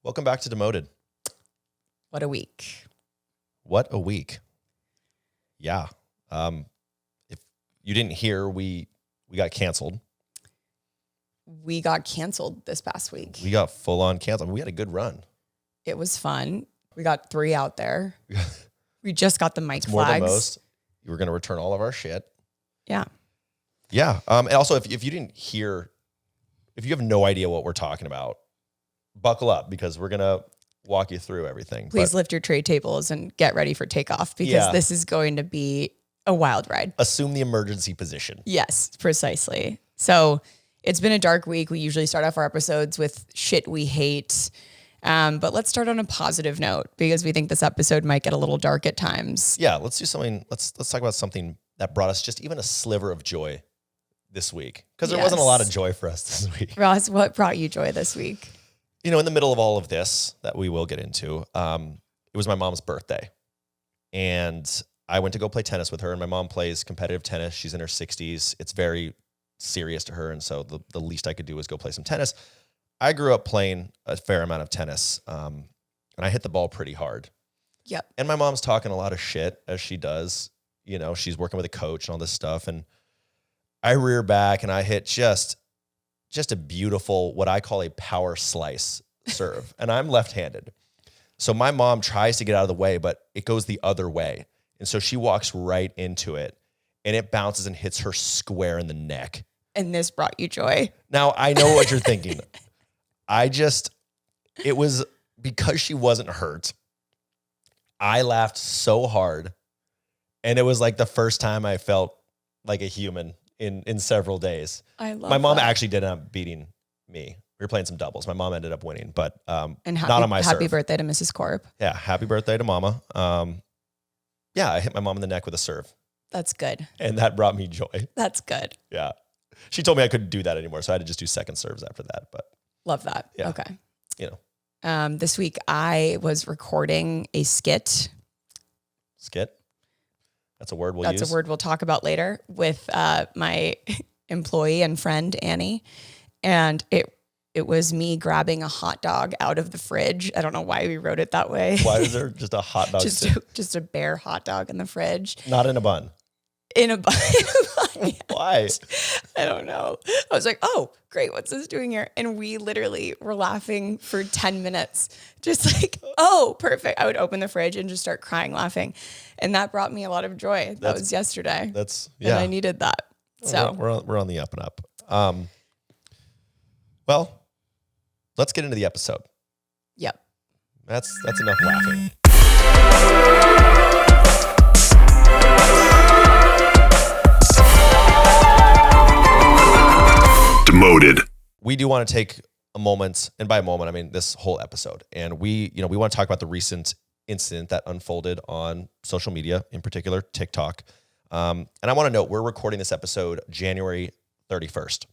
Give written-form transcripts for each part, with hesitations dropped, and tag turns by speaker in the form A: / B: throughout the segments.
A: Welcome back to Demoted.
B: What a week.
A: What a week. Yeah. If you didn't hear, we got canceled.
B: We got canceled this past week.
A: We got full on canceled. We had a good run.
B: It was fun. We got 3 out there. We just got the mic
A: More
B: flags.
A: than most. You were going to return all of our shit.
B: Yeah.
A: Yeah. And also, if you didn't hear, if you have no idea what we're talking about, buckle up because we're going to walk you through everything.
B: Please lift your tray tables and get ready for takeoff because this is going to be a wild ride.
A: Assume the emergency position.
B: Yes, precisely. So it's been a dark week. We usually start off our episodes with shit we hate. But let's start on a positive note because we think this episode might get a little dark at times.
A: Yeah, let's do something. Let's talk about something that brought us just even a sliver of joy this week because there wasn't a lot of joy for us this week.
B: Ross, what brought you joy this week?
A: You know, in the middle of all of this that we will get into, it was my mom's birthday. And I went to go play tennis with her. And my mom plays competitive tennis. She's in her 60s. It's very serious to her. And so the least I could do was go play some tennis. I grew up playing a fair amount of tennis. And I hit the ball pretty hard.
B: Yep.
A: And my mom's talking a lot of shit, as she does. You know, she's working with a coach and all this stuff. And I rear back and I hit just a beautiful, what I call a power slice serve. And I'm left-handed. So my mom tries to get out of the way, but it goes the other way. And so she walks right into it and it bounces and hits her square in the neck.
B: And this brought you joy.
A: Now, I know what you're thinking. It was because she wasn't hurt. I laughed so hard. And it was like the first time I felt like a human in several days.
B: I love
A: my mom
B: that.
A: actually did end up beating me. We were playing some doubles. My mom ended up winning, but
B: And
A: not on my serve.
B: happy birthday to Mrs. Corp.
A: Yeah, happy birthday to mama. Yeah, I hit my mom in the neck with a serve.
B: That's good.
A: And that brought me joy.
B: That's good.
A: Yeah. She told me I couldn't do that anymore, so I had to just do second serves after that. But
B: Love that.
A: Yeah.
B: Okay.
A: you know,
B: This week I was recording a skit.
A: skit. That's a word we'll use.
B: That's a word we'll talk about later with my employee and friend, Annie. And it was me grabbing a hot dog out of the fridge. I don't know why we wrote it that way.
A: Why is there just a hot dog?
B: just a bare hot dog in the fridge.
A: Not in a bun.
B: In a bun.
A: Why?
B: I don't know. I was like, oh, great. What's this doing here? And we literally were laughing for 10 minutes. Just like, oh, perfect. I would open the fridge and just start crying laughing. And that brought me a lot of joy. That was yesterday. And I needed that. So
A: we're on the up and up. Well, let's get into the episode.
B: Yep.
A: That's enough laughing.
C: Demoted.
A: We do want to take a moment, and by a moment, I mean this whole episode. And we want to talk about the recent incident that unfolded on social media, in particular TikTok. And I want to note, we're recording this episode January 31st.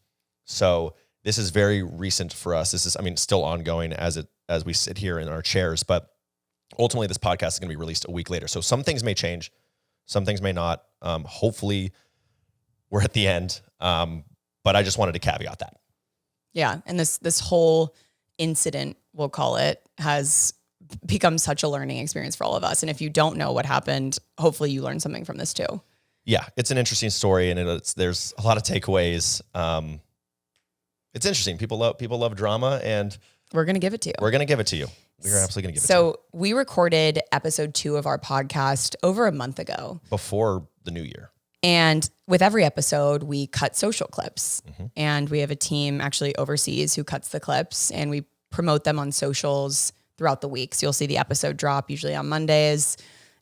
A: So this is very recent for us. This is, still ongoing as we sit here in our chairs, but ultimately this podcast is going to be released a week later. So some things may change, some things may not. Hopefully we're at the end. But I just wanted to caveat that.
B: Yeah. And this whole incident, we'll call it, has become such a learning experience for all of us. And if you don't know what happened, hopefully you learn something from this too.
A: Yeah, it's an interesting story, and there's a lot of takeaways. It's interesting. People love drama, and
B: we're going to give it to you.
A: We're going to give it to you. We're absolutely going to give it to you.
B: So we recorded episode 2 of our podcast over a month ago.
A: Before the new year.
B: And with every episode, we cut social clips.
A: Mm-hmm.
B: And we have a team actually overseas who cuts the clips, and we promote them on socials throughout the week. So you'll see the episode drop usually on Mondays,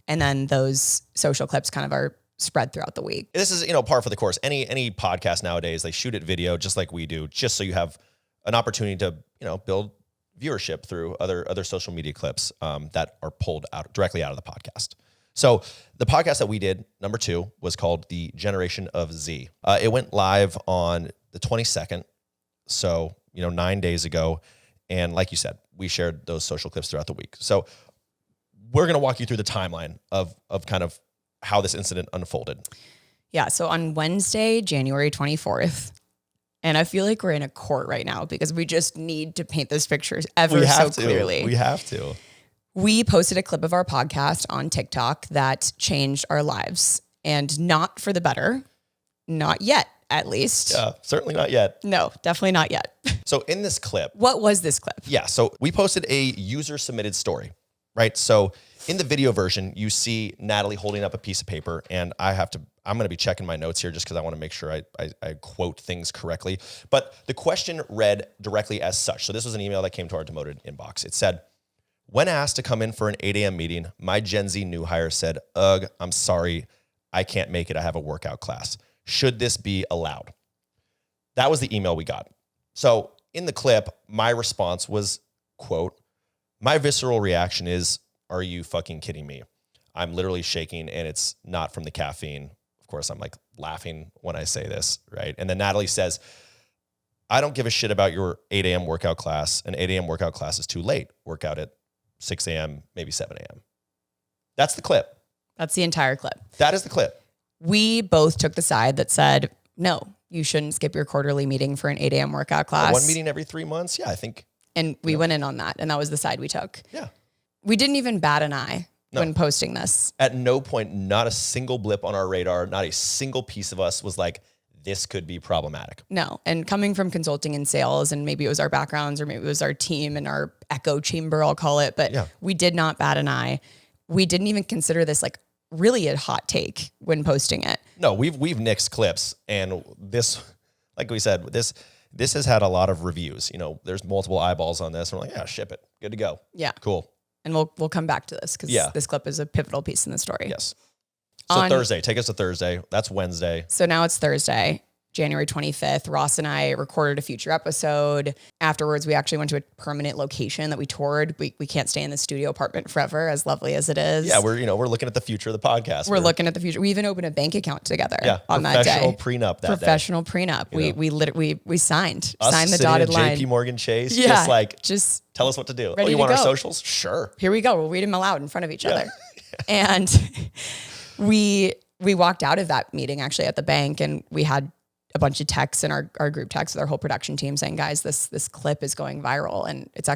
B: and then those social clips kind of are spread throughout the week.
A: This is, par for the course. Any podcast nowadays, they shoot it video just like we do, just so you have an opportunity to, build viewership through other social media clips that are pulled directly out of the podcast. So the podcast that we did, number 2, was called The Generation of Z. It went live on the 22nd, so 9 days ago. And like you said, we shared those social clips throughout the week. So we're going to walk you through the timeline of kind of how this incident unfolded.
B: Yeah. So on Wednesday, January 24th, And I feel like we're in a court right now because we just need to paint this picture ever so clearly.
A: We have to.
B: We posted a clip of our podcast on TikTok that changed our lives, and not for the better. Not yet, at least.
A: Yeah, certainly not yet.
B: No, definitely not yet.
A: So in this clip.
B: What was this clip?
A: Yeah, so we posted a user submitted story, right? So in the video version, you see Natalie holding up a piece of paper, and I'm going to be checking my notes here just because I want to make sure I quote things correctly. But the question read directly as such. So this was an email that came to our Demoted inbox. It said, when asked to come in for an 8 a.m. meeting, my Gen Z new hire said, ugh, I'm sorry, I can't make it. I have a workout class. Should this be allowed? That was the email we got. So in the clip, my response was, quote, my visceral reaction is, are you fucking kidding me? I'm literally shaking, and it's not from the caffeine. Of course, I'm like laughing when I say this, right? And then Natalie says, I don't give a shit about your 8 a.m. workout class. An 8 a.m. workout class is too late. Workout at 6 a.m., maybe 7 a.m. That's the clip.
B: That's the entire clip.
A: That is the clip.
B: We both took the side that said, no, you shouldn't skip your quarterly meeting for an 8 a.m. workout class.
A: One meeting every 3 months? Yeah, I think.
B: And we went in on that, and that was the side we took.
A: Yeah.
B: We didn't even bat an eye when posting this.
A: At no point, not a single blip on our radar, not a single piece of us was like, this could be problematic.
B: No. And coming from consulting and sales, and maybe it was our backgrounds or maybe it was our team and our echo chamber, I'll call it, but we did not bat an eye. We didn't even consider this like really a hot take when posting it.
A: No, we've nixed clips, and this, like we said, this has had a lot of reviews. You know, there's multiple eyeballs on this. And we're like, yeah, ship it. Good to go.
B: Yeah.
A: Cool.
B: And we'll come back to this because this clip is a pivotal piece in the story.
A: Yes. So Thursday, take us to Thursday. That's Wednesday.
B: So now it's Thursday, January 25th. Ross and I recorded a future episode. Afterwards, we actually went to a permanent location that we toured. We can't stay in the studio apartment forever, as lovely as it is.
A: Yeah, we're looking at the future of the podcast.
B: We're looking at the future. We even opened a bank account together on that day.
A: Professional prenup that
B: Professional prenup. We signed
A: Us
B: the dotted line.
A: JP Morgan Chase,
B: Yeah,
A: just tell us what to do.
B: Ready
A: you
B: to
A: want our
B: go.
A: socials? Sure.
B: Here we go. We'll read them aloud in front of each other. And we walked out of that meeting actually at the bank, and we had a bunch of texts in our group text with our whole production team saying, guys, this clip is going viral, and it's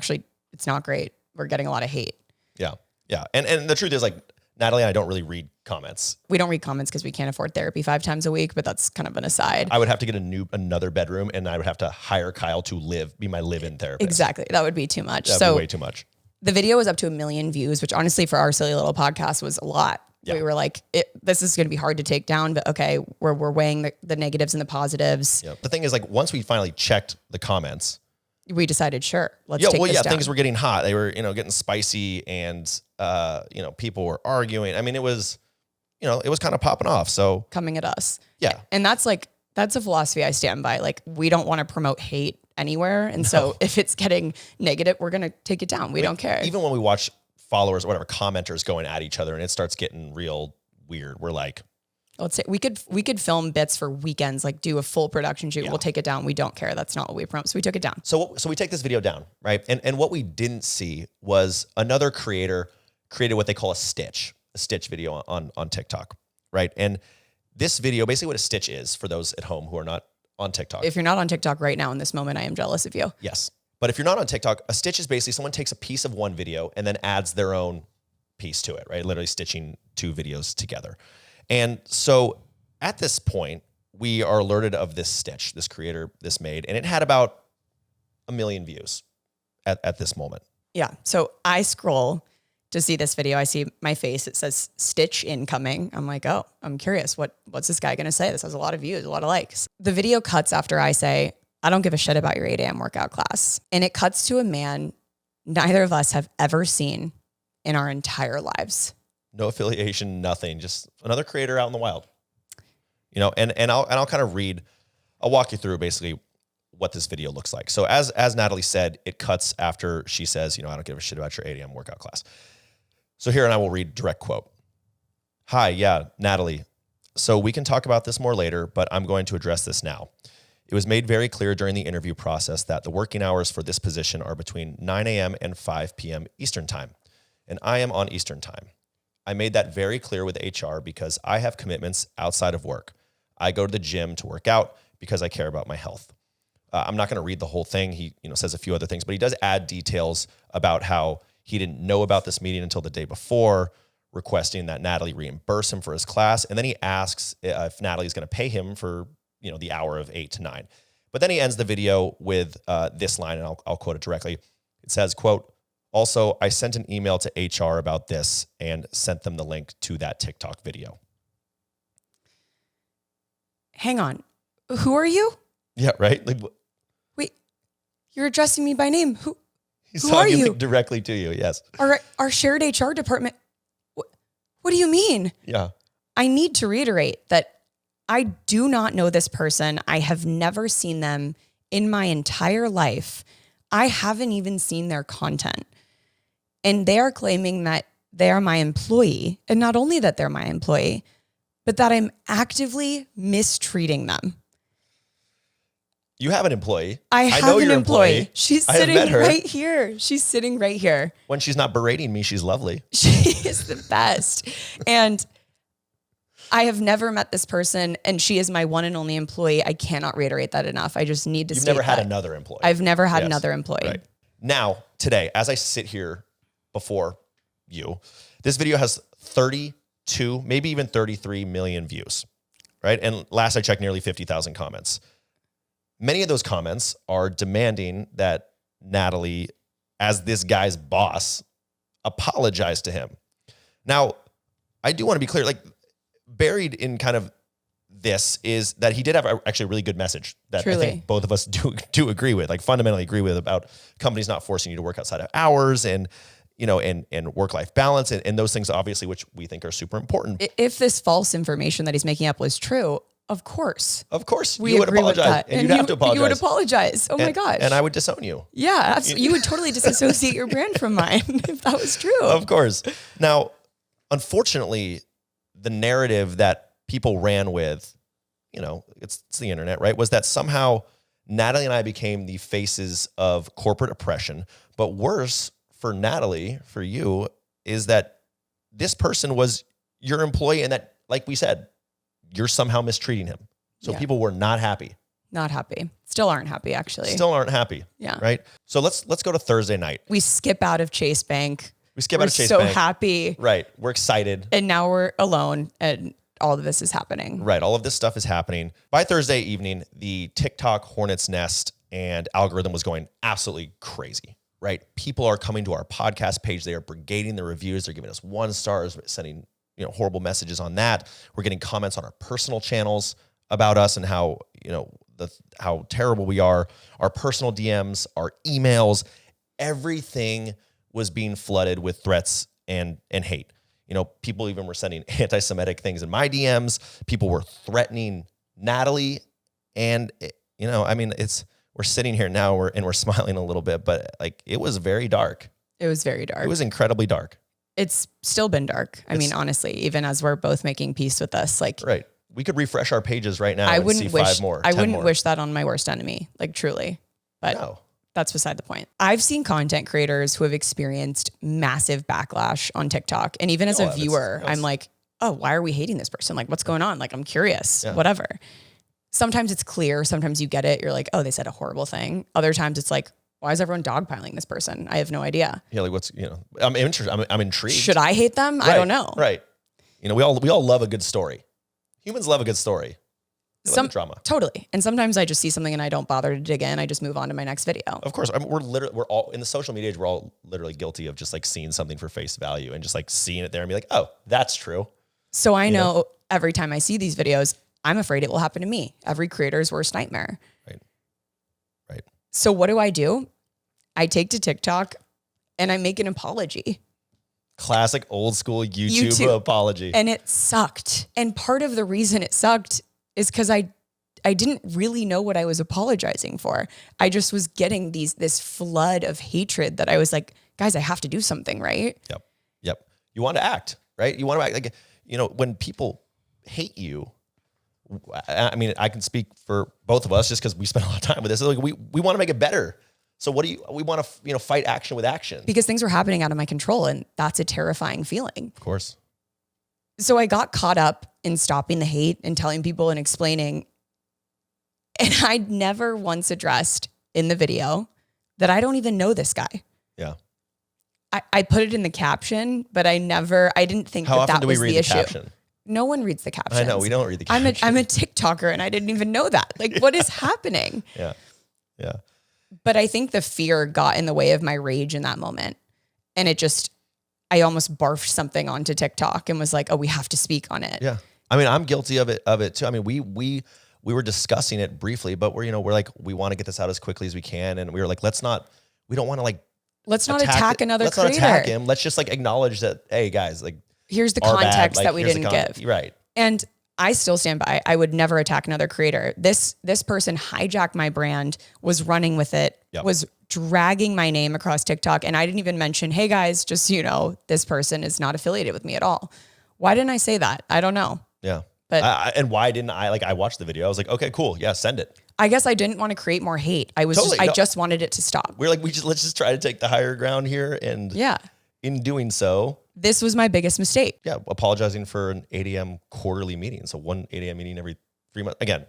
B: not great. We're getting a lot of hate.
A: Yeah. Yeah. And the truth is, like, Natalie and I don't really read comments.
B: We don't read comments because we can't afford therapy 5 times a week, but that's kind of an aside.
A: I would have to get another bedroom, and I would have to hire Kyle to be my live-in therapist.
B: Exactly. That would be too much.
A: That'd be way too much.
B: The video was up to 1 million views, which honestly for our silly little podcast was a lot. Yeah. We were like, this is going to be hard to take down, but okay, we're weighing the negatives and the positives.
A: Yeah. The thing is, like, once we finally checked the comments,
B: we decided, sure, let's take this down.
A: Things were getting hot. They were, getting spicy, and people were arguing. I mean, it was kind of popping off. So
B: coming at us.
A: Yeah.
B: And that's a philosophy I stand by. Like, we don't want to promote hate anywhere. And so if it's getting negative, we're going to take it down. We don't care.
A: Even when we watch followers or whatever, commenters going at each other and it starts getting real weird, we're like,
B: let's say we could film bits for weekends, like do a full production shoot. We'll take it down. We don't care. That's not what we promote. So we took it down.
A: So we take this video down, right? And what we didn't see was another creator created what they call a stitch video on TikTok, right? And this video, basically what a stitch is for those at home who are not on TikTok.
B: If you're not on TikTok right now in this moment, I am jealous of you.
A: Yes. But if you're not on TikTok, a stitch is basically someone takes a piece of one video and then adds their own piece to it, right? Literally stitching 2 videos together. And so at this point, we are alerted of this stitch, this creator, this made, and it had about 1 million views at this moment.
B: Yeah. So I scroll to see this video. I see my face. It says stitch incoming. I'm like, oh, I'm curious. What's this guy going to say? This has a lot of views, a lot of likes. The video cuts after I say, I don't give a shit about your 8 a.m. workout class. And it cuts to a man neither of us have ever seen in our entire lives.
A: No affiliation, nothing. Just another creator out in the wild. And I'll kind of I'll walk you through basically what this video looks like. So as Natalie said, it cuts after she says, I don't give a shit about your 8 a.m. workout class. So here, and I will read direct quote. Hi, yeah, Natalie. So we can talk about this more later, but I'm going to address this now. It was made very clear during the interview process that the working hours for this position are between 9 a.m. and 5 p.m. Eastern time, and I am on Eastern time. I made that very clear with HR because I have commitments outside of work. I go to the gym to work out because I care about my health. I'm not going to read the whole thing. He, says a few other things, but he does add details about how he didn't know about this meeting until the day before, requesting that Natalie reimburse him for his class. And then he asks if Natalie's going to pay him for, the hour of 8 to 9. But then he ends the video with this line, and I'll quote it directly. It says, quote, "Also, I sent an email to HR about this and sent them the link to that TikTok video."
B: Hang on. Who are you?
A: Yeah, right? Like,
B: wait, you're addressing me by name. Who
A: he's
B: are
A: talking
B: you?
A: Directly to you, yes.
B: Our shared HR department. What do you mean?
A: Yeah.
B: I need to reiterate that I do not know this person. I have never seen them in my entire life. I haven't even seen their content. And they are claiming that they are my employee. And not only that they're my employee, but that I'm actively mistreating them.
A: You have an employee.
B: I have
A: know
B: an
A: your
B: employee. She's
A: I have
B: sitting
A: met her.
B: right here. She's sitting right here.
A: When she's not berating me, she's lovely.
B: She is the best. And I have never met this person, and she is my one and only employee. I cannot reiterate that enough. I just need to
A: You've
B: state
A: never had
B: that.
A: another employee.
B: I've never had
A: Yes.
B: another employee.
A: Right. Now, today, as I sit here before you, this video has 32, maybe even 33 million views, right? And last I checked, nearly 50,000 comments. Many of those comments are demanding that Natalie, as this guy's boss, apologize to him. Now, I do want to be clear, like, buried in kind of this is that he did have actually a really good message that
B: Truly.
A: I think both of us do agree with, like fundamentally agree with, about companies not forcing you to work outside of hours and, and work-life balance and those things, obviously, which we think are super important.
B: If this false information that he's making up was true, of course.
A: You would
B: agree with
A: apologize,
B: that.
A: and you'd have to apologize.
B: You would apologize. Oh my gosh.
A: And I would disown you.
B: Yeah, absolutely. You would totally disassociate your brand from mine if that was true.
A: Of course. Now, unfortunately, the narrative that people ran with, it's the internet, right, was that somehow Natalie and I became the faces of corporate oppression. But worse for Natalie, for you, is that this person was your employee and that, like we said, you're somehow mistreating him. So people were not happy.
B: Not happy. Still aren't happy, actually.
A: Still aren't happy.
B: Yeah.
A: Right? So let's go to Thursday night.
B: We skip out of Chase Bank.
A: We're
B: so happy.
A: Right. We're excited.
B: And now we're alone and all of this is happening.
A: Right. All of this stuff is happening. By Thursday evening, the TikTok hornet's nest and algorithm was going absolutely crazy, right? People are coming to our podcast page. They are brigading the reviews. They're giving us 1 stars, sending horrible messages on that. We're getting comments on our personal channels about us and how, how terrible we are. Our personal DMs, our emails, everything was being flooded with threats and hate. People even were sending anti-Semitic things in my DMs. People were threatening Natalie. And, we're sitting here now we're smiling a little bit, but like it was very dark.
B: It was very dark.
A: It was incredibly dark.
B: It's still been dark. I mean, honestly, even as we're both making peace with us, like,
A: right. We could refresh our pages right now and see 5 more.
B: I wouldn't wish that on my worst enemy, like truly, but
A: no.
B: That's beside the point. I've seen content creators who have experienced massive backlash on TikTok. And even as a viewer, I'm like, oh, why are we hating this person? Like, what's going on? Like, I'm curious, whatever. Sometimes it's clear. Sometimes you get it. You're like, oh, they said a horrible thing. Other times it's like, why is everyone dogpiling this person? I have no idea.
A: Yeah, like what's, I'm interested. I'm intrigued.
B: Should I hate them?
A: Right,
B: I don't know.
A: Right. We all love a good story. Humans love a good story. Some drama.
B: Totally. And sometimes I just see something and I don't bother to dig in. I just move on to my next video.
A: Of course. We're all in the social media age. We're all literally guilty of just like seeing something for face value and just like seeing it there and be like, oh, that's true.
B: So I know every time I see these videos, I'm afraid it will happen to me. Every creator's worst nightmare.
A: Right.
B: So what do? I take to TikTok and I make an apology.
A: Classic old school YouTube apology.
B: And it sucked. And part of the reason it sucked is because I didn't really know what I was apologizing for. I just was getting this flood of hatred that I was like, guys, I have to do something, right?
A: Yep. You want to act, right? You want to act like, when people hate you, I mean, I can speak for both of us just because we spent a lot of time with this. Like we want to make it better. So we want to, fight action with action.
B: Because things were happening out of my control and that's a terrifying feeling.
A: Of course.
B: So I got caught up in stopping the hate and telling people and explaining. And I'd never once addressed in the video that I don't even know this guy.
A: Yeah.
B: I put it in the caption, but I didn't think
A: How often
B: that
A: do we
B: was
A: read
B: the
A: the
B: issue.
A: caption?
B: No one reads the captions.
A: I know, we don't read the caption.
B: I'm a TikToker and I didn't even know that. Like, what is happening?
A: Yeah. Yeah.
B: But I think the fear got in the way of my rage in that moment. And I almost barfed something onto TikTok and was like, oh, we have to speak on it.
A: Yeah. I mean, I'm guilty of it too. I mean, we were discussing it briefly, but we're like, we want to get this out as quickly as we can. And we were like, we don't want to like,
B: let's not attack another creator.
A: Let's not attack him. Let's just like acknowledge that, hey guys, like,
B: here's the context that we didn't give.
A: Right.
B: And I still stand by, I would never attack another creator. This person hijacked my brand, was running with it, was dragging my name across TikTok. And I didn't even mention, hey guys, just so you know, this person is not affiliated with me at all. Why didn't I say that? I don't know.
A: Yeah.
B: But
A: and why didn't I watched the video. I was like, okay, cool. Yeah. Send it.
B: I guess I didn't want to create more hate. I just wanted it to stop.
A: We're like, let's just try to take the higher ground here. And in doing so,
B: this was my biggest mistake.
A: Yeah. Apologizing for an 8 a.m. quarterly meeting. So one 8 a.m. meeting every 3 months. Again,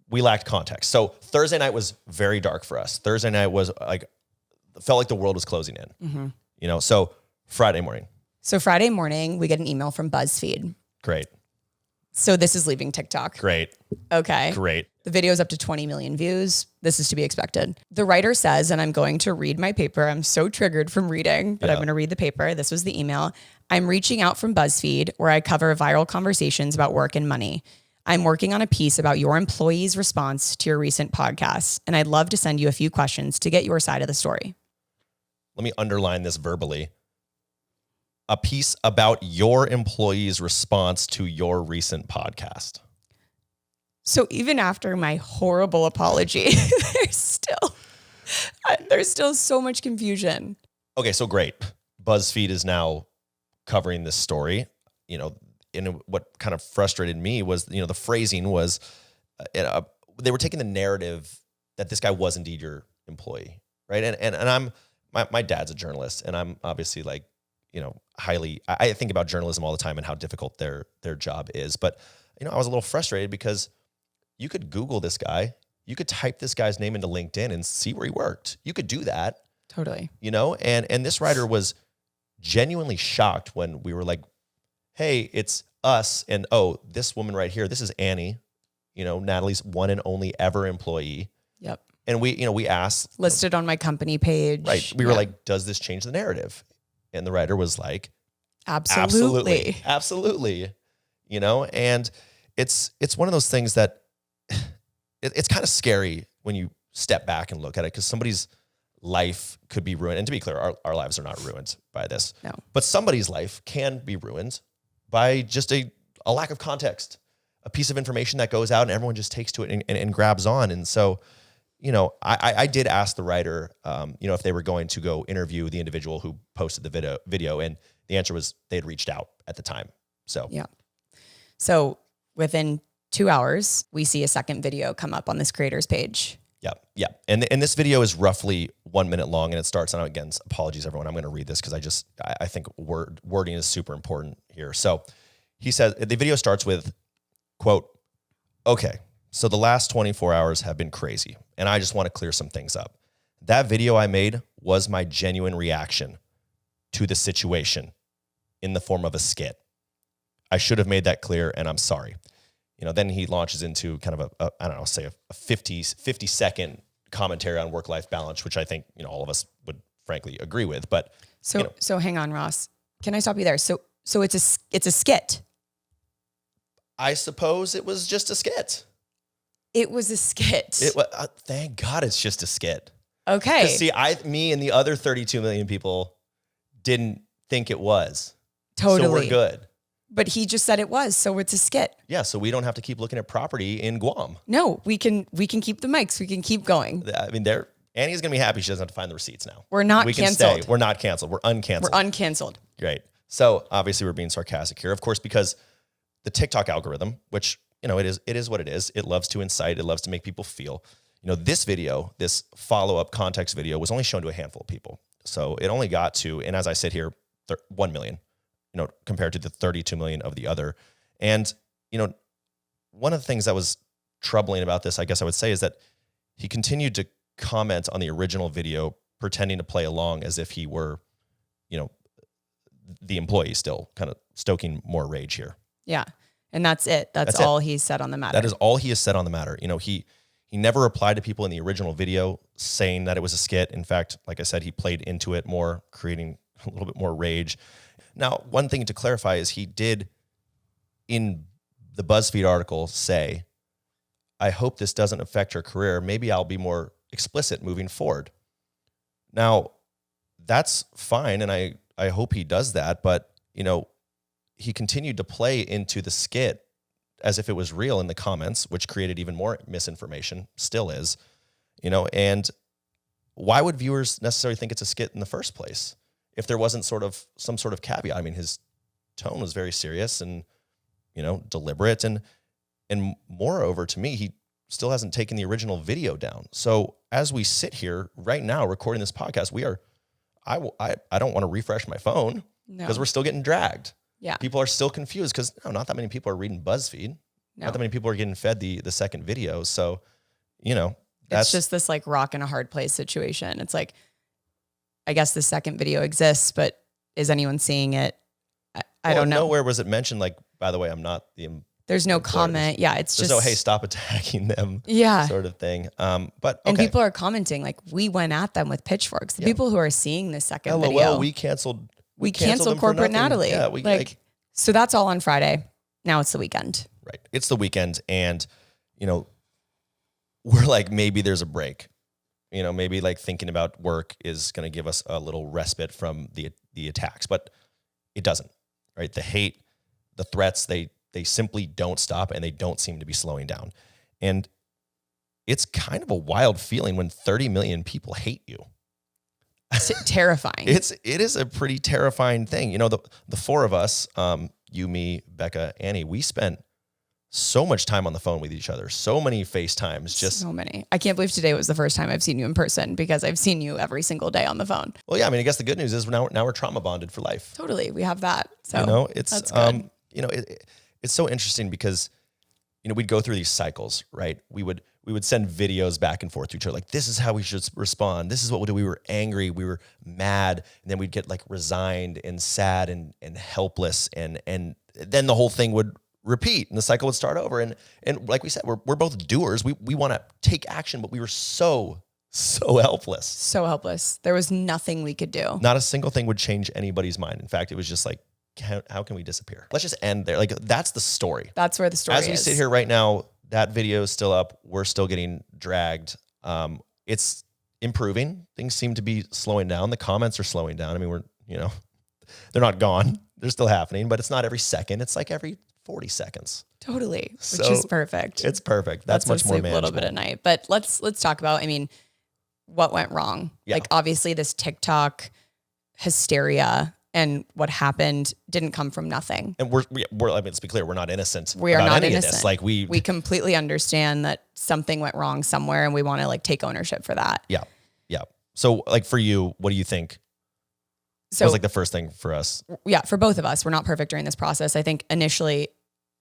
A: we lacked context. So Thursday night was very dark for us. Thursday night was like, felt like the world was closing in, so Friday morning.
B: So Friday morning, we get an email from BuzzFeed.
A: Great.
B: So this is leaving TikTok.
A: Great.
B: Okay.
A: Great.
B: The video is up to 20 million views. This is to be expected. The writer says, and I'm going to read my paper. I'm so triggered from reading, but I'm going to read the paper. This was the email. I'm reaching out from BuzzFeed, where I cover viral conversations about work and money. I'm working on a piece about your employees' response to your recent podcasts, and I'd love to send you a few questions to get your side of the story.
A: Let me underline this verbally. A piece about your employees' response to your recent podcast.
B: So even after my horrible apology, there's still so much confusion.
A: Okay, so great. BuzzFeed is now covering this story. And what kind of frustrated me was, the phrasing was, they were taking the narrative that this guy was indeed your employee, right? And my dad's a journalist, and I'm obviously like, I think about journalism all the time and how difficult their job is. But, I was a little frustrated because you could Google this guy, you could type this guy's name into LinkedIn and see where he worked. You could do that.
B: Totally.
A: And this writer was genuinely shocked when we were like, hey, it's us. And, oh, this woman right here, this is Annie, Natalie's one and only ever employee.
B: Yep.
A: And we asked.
B: Listed on my company page.
A: Right. We were like, does this change the narrative? And the writer was like,
B: absolutely.
A: And it's one of those things that it's kind of scary when you step back and look at it, because somebody's life could be ruined. And to be clear, our lives are not ruined by this.
B: No.
A: But somebody's life can be ruined by just a lack of context, a piece of information that goes out and everyone just takes to it and grabs on. And so, I did ask the writer, if they were going to go interview the individual who posted the video, and the answer was they had reached out at the time. So,
B: yeah. So within 2 hours, we see a second video come up on this creator's page.
A: Yeah. Yeah. And this video is roughly 1 minute long, and it starts on, again, apologies everyone. I'm going to read this because I think wording is super important here. So he says, the video starts with, quote, okay, so the last 24 hours have been crazy, and I just want to clear some things up. That video I made was my genuine reaction to the situation in the form of a skit. I should have made that clear, and I'm sorry. Then he launches into kind of a 50 second commentary on work-life balance, which I think, all of us would frankly agree with. But
B: so hang on, Ross. Can I stop you there? So it's a skit.
A: I suppose it was just a skit.
B: It was a skit.
A: Thank God it's just a skit.
B: Okay.
A: See, me and the other 32 million people didn't think it was.
B: Totally.
A: So we're good.
B: But he just said it was, so it's a skit.
A: Yeah, so we don't have to keep looking at property in Guam.
B: No, we can keep the mics. We can keep going.
A: I mean, Annie's going to be happy she doesn't have to find the receipts now.
B: We're not
A: we
B: canceled.
A: Can stay. We're not canceled. We're uncanceled.
B: We're uncanceled.
A: Great. So obviously we're being sarcastic here, of course, because the TikTok algorithm, which, it is what it is. It loves to incite. It loves to make people feel. This video, this follow-up context video, was only shown to a handful of people. So it only got to, and as I sit here, 1 million, compared to the 32 million of the other. And, one of the things that was troubling about this, I guess I would say, is that he continued to comment on the original video, pretending to play along as if he were, the employee, still kind of stoking more rage here.
B: Yeah. And that's it. That's all he said on the matter.
A: That is all he has said on the matter. He never replied to people in the original video saying that it was a skit. In fact, like I said, he played into it more, creating a little bit more rage. Now, one thing to clarify is he did, in the BuzzFeed article, say, "I hope this doesn't affect your career. Maybe I'll be more explicit moving forward." Now, that's fine, and I hope he does that, but, he continued to play into the skit as if it was real in the comments, which created even more misinformation, still is, and why would viewers necessarily think it's a skit in the first place if there wasn't some sort of caveat? I mean, his tone was very serious and, deliberate, and moreover, to me, he still hasn't taken the original video down. So as we sit here right now recording this podcast, I don't want to refresh my phone because we're still getting dragged.
B: Yeah.
A: People are still confused because not that many people are reading BuzzFeed. No. Not that many people are getting fed the second video. So,
B: it's just this like rock and a hard place situation. It's like, I guess the second video exists, but is anyone seeing it? I don't know.
A: Nowhere was it mentioned, like, by the way, I'm not the
B: There's no comment. Yeah, it's
A: There's
B: just
A: no, hey, stop attacking them.
B: Yeah,
A: sort of thing. But okay.
B: And people are commenting like we went at them with pitchforks. The people who are seeing the second video,
A: we canceled
B: corporate Natalie.
A: Yeah,
B: so that's all on Friday. Now it's the weekend.
A: Right. It's the weekend, and we're like, maybe there's a break. Maybe like thinking about work is going to give us a little respite from the attacks, but it doesn't. Right. The hate, the threats, they simply don't stop, and they don't seem to be slowing down. And it's kind of a wild feeling when 30 million people hate you.
B: It's terrifying.
A: It is a pretty terrifying thing. The four of us, you, me, Becca, Annie, we spent so much time on the phone with each other, so many FaceTimes,
B: so many. I can't believe today was the first time I've seen you in person, because I've seen you every single day on the phone.
A: Well, yeah, I mean, I guess the good news is now we're trauma bonded for life.
B: Totally. We have that. So
A: that's
B: good.
A: It's so interesting because, we'd go through these cycles, right? We would send videos back and forth to each other. Like, this is how we should respond. This is what we'll do. We were angry. We were mad. And then we'd get like resigned and sad and helpless. And then the whole thing would repeat and the cycle would start over. And like we said, we're both doers. We want to take action, but we were so helpless.
B: So helpless. There was nothing we could do.
A: Not a single thing would change anybody's mind. In fact, it was just like, how can we disappear? Let's just end there. Like, that's the story.
B: That's where the story is.
A: As we sit here right now, that video is still up. We're still getting dragged. It's improving. Things seem to be slowing down. The comments are slowing down. I mean, they're not gone. They're still happening, but it's not every second. It's like every 40 seconds.
B: Totally. Which is perfect.
A: It's perfect. That's much more manageable.
B: A little bit at night. But let's talk about, what went wrong? Yeah. Like, obviously this TikTok hysteria and what happened didn't come from nothing.
A: And we're let's be clear, we're not innocent.
B: We are not innocent.
A: Like, we
B: completely understand that something went wrong somewhere, and we want to like take ownership for that.
A: Yeah. Yeah. So like, for you, what do you think? So was like the first thing for us.
B: Yeah. For both of us, we're not perfect during this process. I think initially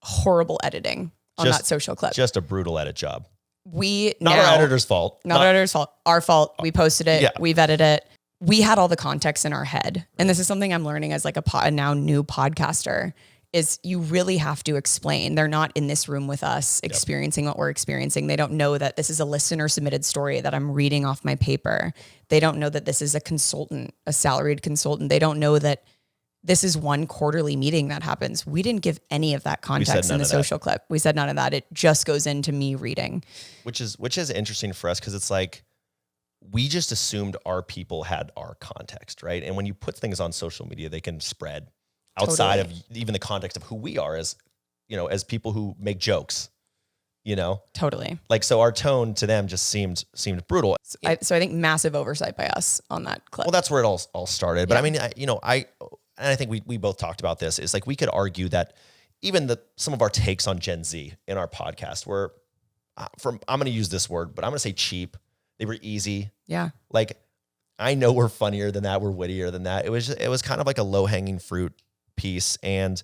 B: horrible editing on that social clip.
A: Just a brutal edit job.
B: Not
A: our editor's fault.
B: Not our editor's fault. Our fault. We posted it. Yeah. We've edited it. We had all the context in our head. And this is something I'm learning as like a now new podcaster, is you really have to explain. They're not in this room with us experiencing what we're experiencing. They don't know that this is a listener submitted story that I'm reading off my paper. They don't know that this is a salaried consultant. They don't know that this is one quarterly meeting that happens. We didn't give any of that context in the social clip. We said none of that. It just goes into me reading.
A: Which is interesting for us, because it's like, we just assumed our people had our context, right? And when you put things on social media, they can spread outside of even the context of who we are as people who make jokes,
B: Totally.
A: Like, so our tone to them just seemed brutal.
B: So I think massive oversight by us on that clip.
A: Well, that's where it all started. But I mean, I think we both talked about this. It's like, we could argue that even some of our takes on Gen Z in our podcast were, I'm going to use this word, but I'm going to say cheap. They were easy.
B: Yeah.
A: Like, I know we're funnier than that. We're wittier than that. It was kind of like a low hanging fruit piece. And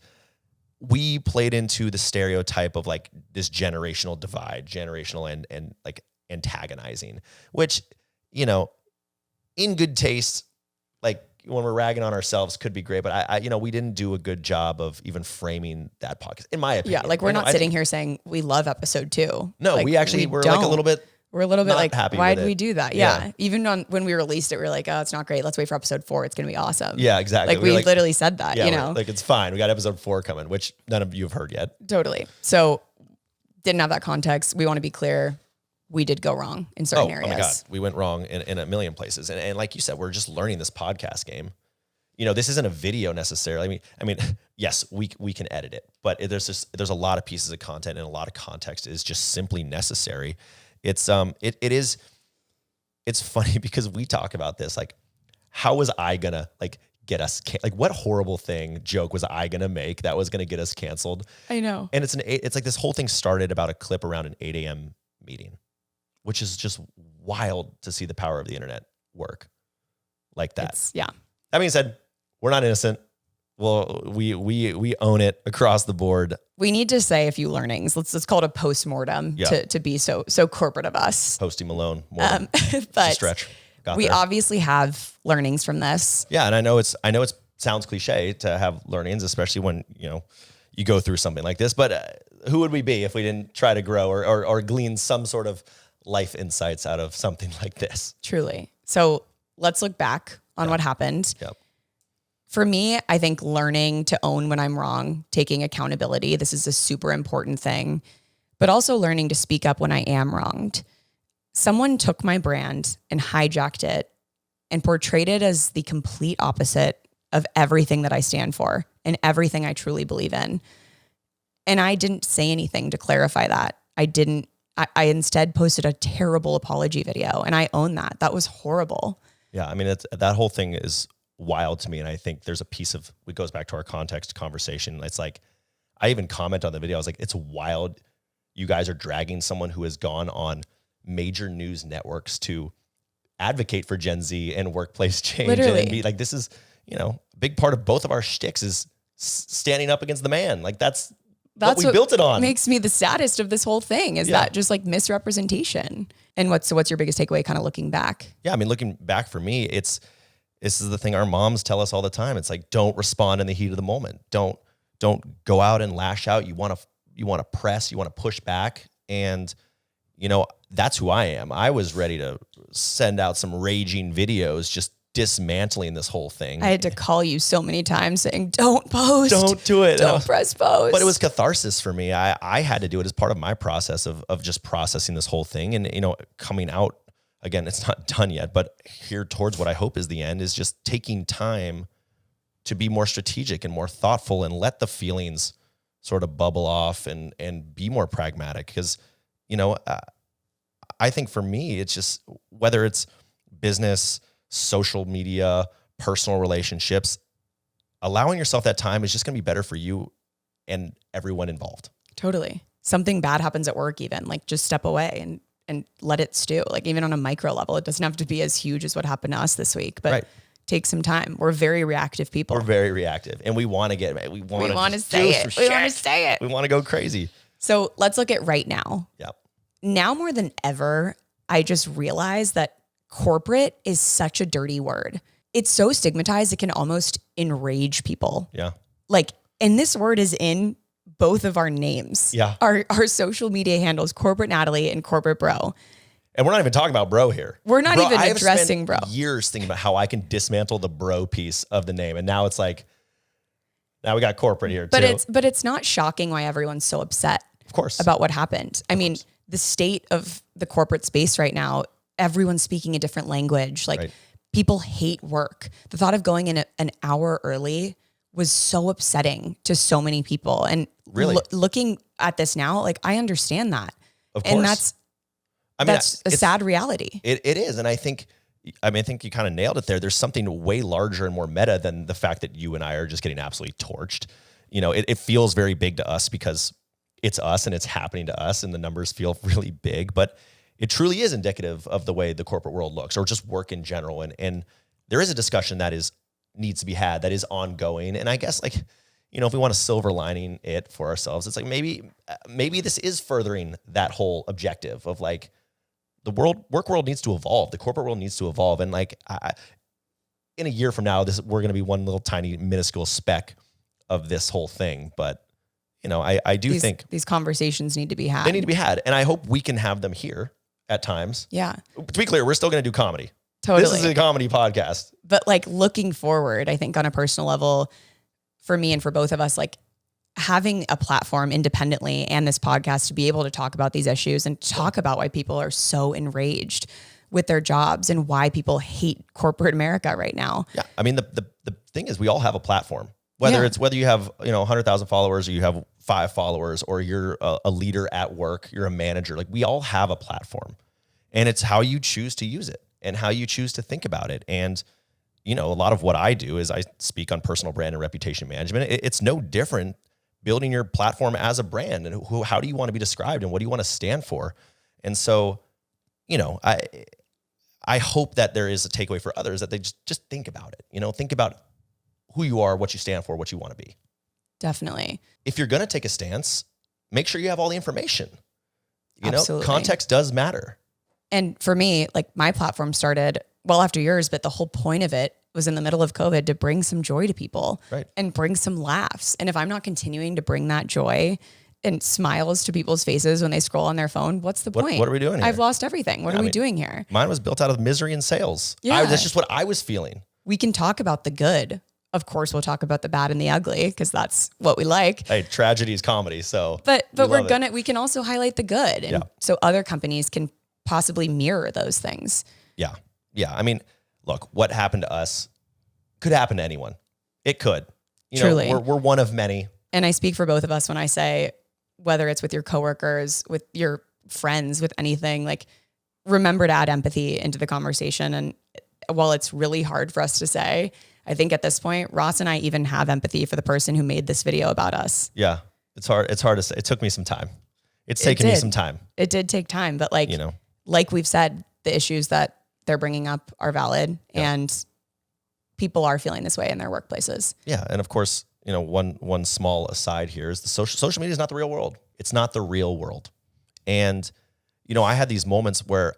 A: we played into the stereotype of like this generational divide, generational and like antagonizing, which, you know, in good taste, like when we're ragging on ourselves could be great, but I you know, we didn't do a good job of even framing that podcast, in my opinion.
B: Yeah, like we're not sitting here saying we love episode 2.
A: No,
B: like,
A: we're like a little bit.
B: We're a little bit
A: not
B: like,
A: happy
B: why
A: with
B: did
A: it.
B: we do that? Yeah. Even when we released it, we were like, oh, it's not great. Let's wait for episode 4. It's going to be awesome.
A: Yeah, exactly.
B: Like we literally said that, you know?
A: Like it's fine. We got episode 4 coming, which none of you have heard yet.
B: Totally. So didn't have that context. We want to be clear. We did go wrong in certain areas.
A: Oh my God. We went wrong in a million places. And like you said, we're just learning this podcast game. You know, this isn't a video necessarily. I mean, yes, we can edit it, but there's a lot of pieces of content and a lot of context is just simply necessary. It's funny because we talk about this, like, how was I gonna like get us, like what horrible joke was I gonna make that was gonna get us canceled?
B: I know.
A: And it's like this whole thing started about a clip around an 8 a.m. meeting, which is just wild to see the power of the internet work like that.
B: Yeah.
A: That being said, we're not innocent. Well, we own it across the board.
B: We need to say a few learnings. Let's call it a post-mortem to be so corporate of us.
A: Posty Malone,
B: but
A: stretch.
B: We obviously have learnings from this.
A: Yeah, and I know it sounds cliche to have learnings, especially when you go through something like this. But who would we be if we didn't try to grow or glean some sort of life insights out of something like this?
B: Truly. So let's look back on what happened.
A: Yep.
B: For me, I think learning to own when I'm wrong, taking accountability, this is a super important thing, but also learning to speak up when I am wronged. Someone took my brand and hijacked it and portrayed it as the complete opposite of everything that I stand for and everything I truly believe in. And I didn't say anything to clarify that. I instead posted a terrible apology video, and I own that. That was horrible.
A: Yeah, I mean, that whole thing is wild to me. And I think there's a piece of, it goes back to our context conversation. It's like, I even comment on the video. I was like, it's wild. You guys are dragging someone who has gone on major news networks to advocate for Gen Z and workplace change.
B: Literally.
A: And be like, this is, a big part of both of our shticks is standing up against the man. Like that's what we built it on.
B: Makes me the saddest of this whole thing is that just like misrepresentation. And what's your biggest takeaway kind of looking back? Yeah. I
A: mean, looking back for me, this is the thing our moms tell us all the time. It's like, don't respond in the heat of the moment. Don't go out and lash out. You want to press, you want to push back. And, that's who I am. I was ready to send out some raging videos, just dismantling this whole thing.
B: I had to call you so many times saying, don't post.
A: Don't do it.
B: Don't press post.
A: But it was catharsis for me. I had to do it as part of my process of just processing this whole thing and, coming out. Again, it's not done yet, but here towards what I hope is the end is just taking time to be more strategic and more thoughtful and let the feelings sort of bubble off and be more pragmatic. Because, I think for me, it's just whether it's business, social media, personal relationships, allowing yourself that time is just going to be better for you and everyone involved.
B: Totally. Something bad happens at work even, like just step away and let it stew. Like even on a micro level, it doesn't have to be as huge as what happened to us this week, but take some time. We're very reactive people.
A: We're very reactive and we want to
B: we want to say it. We want to say it.
A: We want to go crazy.
B: So let's look at right now.
A: Yep.
B: Now more than ever, I just realized that corporate is such a dirty word. It's so stigmatized, it can almost enrage people.
A: Yeah.
B: Like, and this word is in both of our names.
A: Yeah.
B: Our social media handles, Corporate Natalie and Corporate Bro.
A: And we're not even talking about bro here.
B: We're not even addressing bro.
A: Years thinking about how I can dismantle the bro piece of the name. And now it's like, now we got corporate here too.
B: But it's not shocking why everyone's so upset.
A: Of course.
B: About what happened. I mean, the state of the corporate space right now, everyone's speaking a different language. Like people hate work. The thought of going in an hour early was so upsetting to so many people. And
A: really
B: looking at this now, like I understand that.
A: Of course.
B: And that's a sad reality.
A: It is. And I think you kind of nailed it there. There's something way larger and more meta than the fact that you and I are just getting absolutely torched. It feels very big to us because it's us and it's happening to us and the numbers feel really big, but it truly is indicative of the way the corporate world looks or just work in general. And there is a discussion that needs to be had that is ongoing. And I guess if we want to silver lining it for ourselves, it's like maybe this is furthering that whole objective of like the work world needs to evolve. The corporate world needs to evolve. And like in a year from now, we're going to be one little tiny minuscule speck of this whole thing. But I do think
B: these conversations need to be had.
A: They need to be had. And I hope we can have them here at times.
B: Yeah.
A: To be clear, we're still going to do comedy.
B: Totally.
A: This is a comedy podcast.
B: But like looking forward, I think on a personal level, for me and for both of us, like having a platform independently and this podcast to be able to talk about these issues and talk about why people are so enraged with their jobs and why people hate corporate America right now.
A: Yeah. I mean, the thing is we all have a platform, whether you have, 100,000 followers or you have 5 followers or you're a leader at work, you're a manager, like we all have a platform, and it's how you choose to use it and how you choose to think about it. And, a lot of what I do is I speak on personal brand and reputation management. It's no different building your platform as a brand and how do you want to be described and what do you want to stand for? And so, I hope that there is a takeaway for others that they just think about it, think about who you are, what you stand for, what you want to be.
B: Definitely.
A: If you're going to take a stance, make sure you have all the information.
B: Absolutely.
A: Context does matter.
B: And for me, like my platform started well after yours, but the whole point of it was in the middle of COVID to bring some joy to people and bring some laughs. And if I'm not continuing to bring that joy and smiles to people's faces when they scroll on their phone, what's the point?
A: What are we doing here?
B: I've lost everything. What are we doing here?
A: Mine was built out of misery and sales.
B: Yeah.
A: That's just what I was feeling.
B: We can talk about the good. Of course, we'll talk about the bad and the ugly because that's what we like.
A: Hey, tragedy is comedy. So,
B: but we can also highlight the good. And so other companies can possibly mirror those things.
A: Yeah. Yeah. I mean, look, what happened to us could happen to anyone. It could.
B: Truly.
A: We're one of many.
B: And I speak for both of us when I say, whether it's with your coworkers, with your friends, with anything, like remember to add empathy into the conversation. And while it's really hard for us to say, I think at this point, Ross and I even have empathy for the person who made this video about us.
A: Yeah. It's hard to say. It took me some time. It's taken me some time.
B: It did take time, but like we've said, the issues that they're bringing up are valid and people are feeling this way in their workplaces. Yeah. And of course, one small aside here is the social media is not the real world. It's not the real world. And, I had these moments where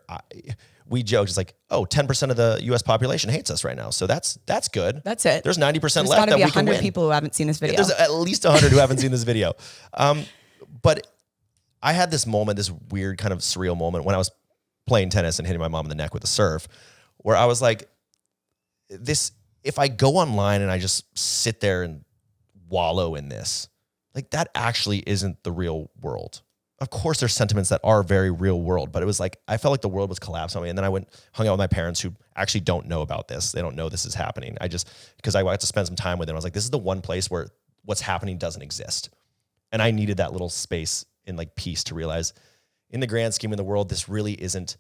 B: we joked, it's like, 10% of the US population hates us right now. So that's good. That's it. There's 90% left that we can win. There's 100 people who haven't seen this video. There's at least 100 who haven't seen this video. But I had this moment, this weird kind of surreal moment when I was playing tennis and hitting my mom in the neck with a serve, where I was like, if I go online and I just sit there and wallow in this, like that actually isn't the real world. Of course there's sentiments that are very real world, but it was like, I felt like the world was collapsing on me. And then I hung out with my parents who actually don't know about this. They don't know this is happening. Because I got to spend some time with them. I was like, this is the one place where what's happening doesn't exist. And I needed that little space in like peace to realize in the grand scheme of the world, this really isn't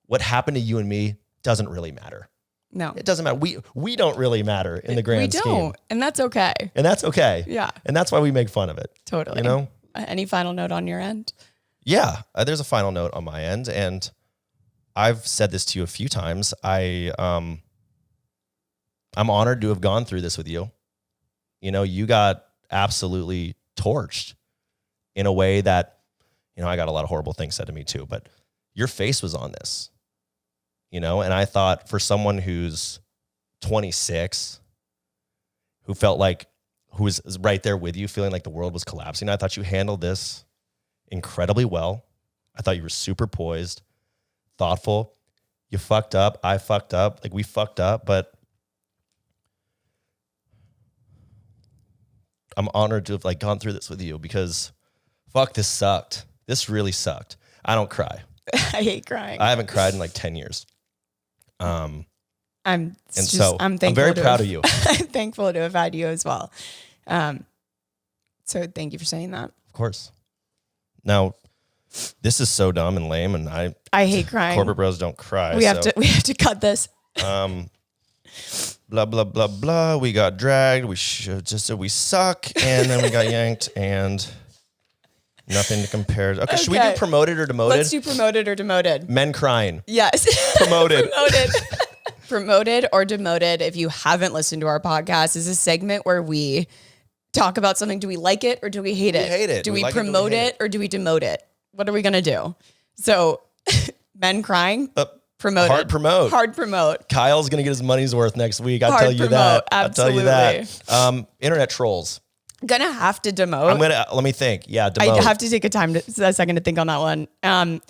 B: what happened to you and me doesn't really matter. No, it doesn't matter. We don't really matter in the grand scheme. We don't. And that's okay. And that's okay. Yeah. And that's why we make fun of it. Totally. Any final note on your end? Yeah, there's a final note on my end. And I've said this to you a few times. I'm honored to have gone through this with you. You got absolutely torched in a way that, I got a lot of horrible things said to me too, but your face was on this, and I thought for someone who's 26, who was right there with you, feeling like the world was collapsing, I thought you handled this incredibly well. I thought you were super poised, thoughtful. You fucked up. I fucked up. Like we fucked up, but I'm honored to have gone through this with you because fuck, this sucked. This really sucked. I don't cry. I hate crying. I haven't cried in 10 years. I'm very proud of you. I'm thankful to have had you as well. So thank you for saying that. Of course. Now, this is so dumb and lame, and I hate crying. Corporate bros don't cry. We have to cut this. Blah blah blah blah. We got dragged. We suck, and then we got yanked, and nothing to compare. Okay, should we do promoted or demoted? Let's do promoted or demoted. Men crying. Yes. Promoted. Promoted. Promoted or demoted, if you haven't listened to our podcast, is a segment where we talk about something? Do we like it or do we hate it?
A: hate it.
B: Do
A: Do we
B: we
A: like it or do we
B: promote
A: hate
B: it or do we demote it? What are we going to do? So men crying, promote
A: Hard promote.
B: Hard promote.
A: Kyle's going to get his money's worth next week. I'll
B: Hard
A: tell you
B: promote,
A: that. I'll tell you that.
B: absolutely.
A: Internet trolls.
B: Gonna have to demote.
A: Let me think. Yeah, demote.
B: I have to take a second to think on that one.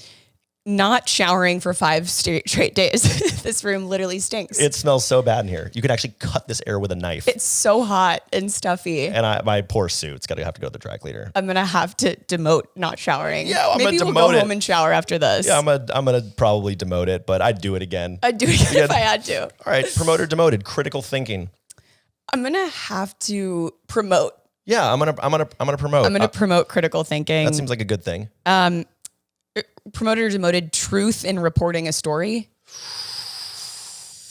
B: Not showering for 5 straight days. This room literally stinks.
A: It smells so bad in here. You could actually cut this air with a knife.
B: It's so hot and stuffy.
A: And my poor suit's got to have to go to the dry cleaner.
B: I'm gonna have to demote not showering.
A: Yeah,
B: maybe we'll go home and shower after this.
A: Yeah, I'm gonna probably demote it, but I'd do it again.
B: I'd do it if I had to.
A: All right, promote or demoted? Critical thinking.
B: I'm gonna have to promote.
A: Yeah, I'm gonna promote.
B: I'm gonna promote critical thinking.
A: That seems like a good thing.
B: Promoted or demoted truth in reporting a story.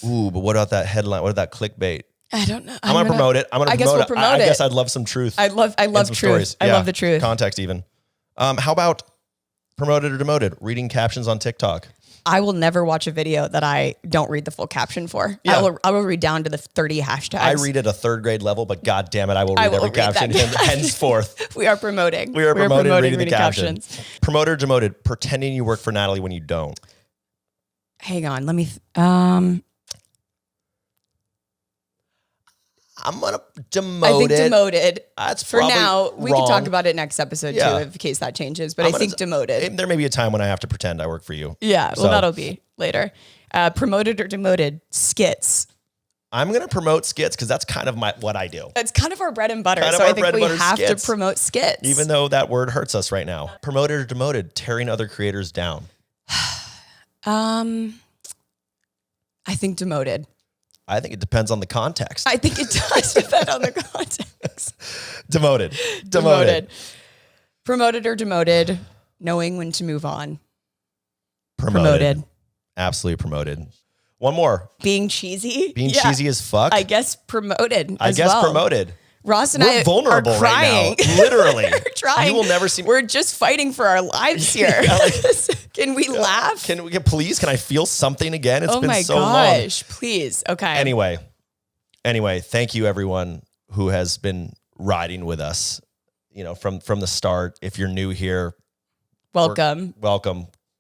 A: Ooh, but what about that headline? What about that clickbait?
B: I don't know.
A: I'm gonna promote it.
B: I guess we'll promote it.
A: I guess I'd love some truth.
B: I love truth.
A: Stories.
B: I love the truth.
A: Context even. How about promoted or demoted? Reading captions on TikTok.
B: I will never watch a video that I don't read the full caption for.
A: Yeah.
B: I will read down to the 30 hashtags.
A: I read at a 3rd grade level, but God damn it, I will read every caption henceforth.
B: We are promoting.
A: We are promoting reading the captions. Promoted or demoted? Pretending you work for Natalie when you don't.
B: Hang on, let me.
A: I'm gonna demote
B: I think
A: it.
B: demoted.
A: That's
B: for now. We
A: wrong.
B: can talk about it next episode too, in case that changes. But I think demoted.
A: There may be a time when I have to pretend I work for you.
B: Yeah, well, that'll be later. Promoted or demoted? Skits.
A: I'm gonna promote skits because that's kind of what I do.
B: That's kind of our bread and butter.
A: Kind of
B: so
A: our
B: I think
A: bread and
B: we
A: butter
B: have
A: skits.
B: to promote skits,
A: Even though that word hurts us right now. Promoted or demoted? Tearing other creators down.
B: I think demoted.
A: I think it depends on the context.
B: I think it does depend on the context.
A: Demoted.
B: Promoted or demoted? Knowing when to move on.
A: Promoted. Absolutely promoted. One more.
B: Being cheesy.
A: Cheesy as fuck.
B: I guess promoted.
A: Promoted.
B: Ross and
A: We're vulnerable
B: are crying.
A: right now. Literally.
B: We're trying.
A: You will never see me.
B: We're just fighting for our lives here. Can we laugh?
A: Can we please? Can I feel something again? It's been so long.
B: Oh my gosh, please. Okay.
A: Anyway, thank you everyone who has been riding with us, from the start. If you're new here,
B: welcome.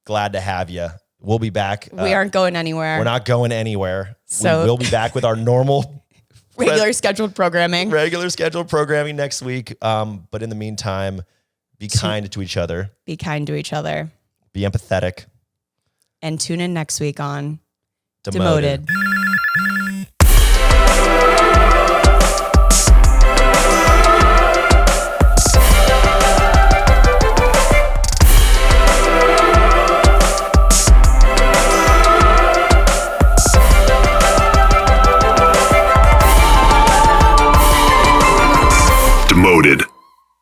A: Glad to have you. We'll be back.
B: We aren't going anywhere.
A: We're not going anywhere.
B: So
A: we will be back with our normal
B: regular scheduled programming
A: next week. But in the meantime, be kind to each other.
B: Be kind to each other.
A: Be empathetic.
B: And tune in next week on Demoted.
C: Demoted.